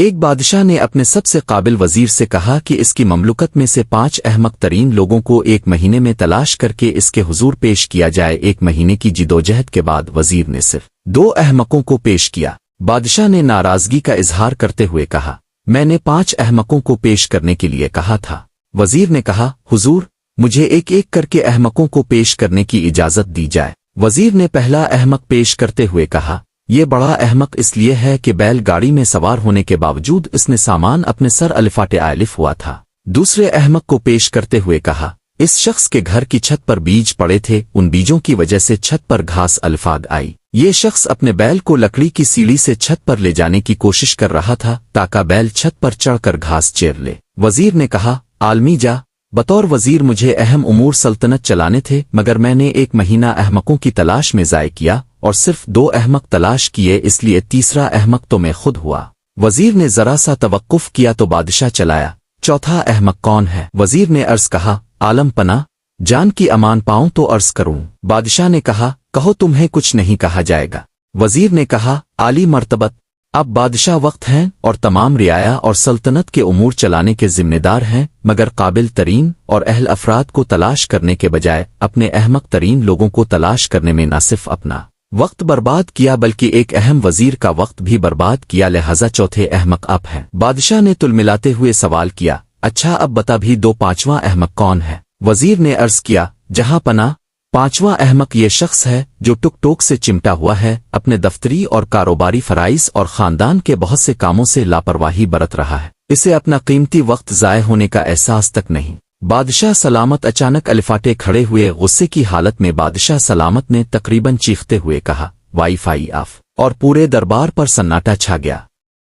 ایک بادشاہ نے اپنے سب سے قابل وزیر سے کہا کہ اس کی مملکت میں سے 5 احمق ترین لوگوں کو 1 مہینے میں تلاش کر کے اس کے حضور پیش کیا جائے۔ 1 مہینے کی جدوجہد کے بعد وزیر نے صرف 2 احمقوں کو پیش کیا۔ بادشاہ نے ناراضگی کا اظہار کرتے ہوئے کہا، میں نے 5 احمقوں کو پیش کرنے کے لیے کہا تھا۔ وزیر نے کہا، حضور مجھے ایک ایک کر کے احمقوں کو پیش کرنے کی اجازت دی جائے۔ وزیر نے پہلا احمق پیش کرتے ہوئے کہا، یہ بڑا احمق اس لیے ہے کہ بیل گاڑی میں سوار ہونے کے باوجود اس نے سامان اپنے سر الفاٹ الف ہوا تھا۔ دوسرے احمق کو پیش کرتے ہوئے کہا، اس شخص کے گھر کی چھت پر بیج پڑے تھے، ان بیجوں کی وجہ سے چھت پر گھاس الفاگ آئی۔ یہ شخص اپنے بیل کو لکڑی کی سیڑھی سے چھت پر لے جانے کی کوشش کر رہا تھا تاکہ بیل چھت پر چڑھ کر گھاس چیر لے۔ وزیر نے کہا، عالمی جا، بطور وزیر مجھے اہم امور سلطنت چلانے تھے، مگر میں نے 1 مہینہ احمقوں کی تلاش میں ضائع کیا اور صرف 2 احمق تلاش کیے، اس لیے تیسرا احمق تو میں خود ہوا۔ وزیر نے ذرا سا توقف کیا تو بادشاہ چلایا، چوتھا احمق کون ہے؟ وزیر نے عرض کہا، عالم پناہ جان کی امان پاؤں تو عرض کروں۔ بادشاہ نے کہا، کہو تمہیں کچھ نہیں کہا جائے گا۔ وزیر نے کہا، عالی مرتبت اب بادشاہ وقت ہیں اور تمام رعایا اور سلطنت کے امور چلانے کے ذمہ دار ہیں، مگر قابل ترین اور اہل افراد کو تلاش کرنے کے بجائے اپنے احمق ترین لوگوں کو تلاش کرنے میں نہ صرف اپنا وقت برباد کیا بلکہ ایک اہم وزیر کا وقت بھی برباد کیا، لہذا چوتھے احمق آپ ہیں۔ بادشاہ نے تلملاتے ہوئے سوال کیا، اچھا اب بتا بھی دو، 5واں احمق کون ہے؟ وزیر نے عرض کیا، جہاں پناہ 5واں احمق یہ شخص ہے جو ٹک ٹوک سے چمٹا ہوا ہے، اپنے دفتری اور کاروباری فرائض اور خاندان کے بہت سے کاموں سے لاپرواہی برت رہا ہے، اسے اپنا قیمتی وقت ضائع ہونے کا احساس تک نہیں۔ بادشاہ سلامت اچانک الفاٹے کھڑے ہوئے، غصے کی حالت میں بادشاہ سلامت نے تقریباً چیختے ہوئے کہا، وائی فائی آف، اور پورے دربار پر سناٹا چھا گیا۔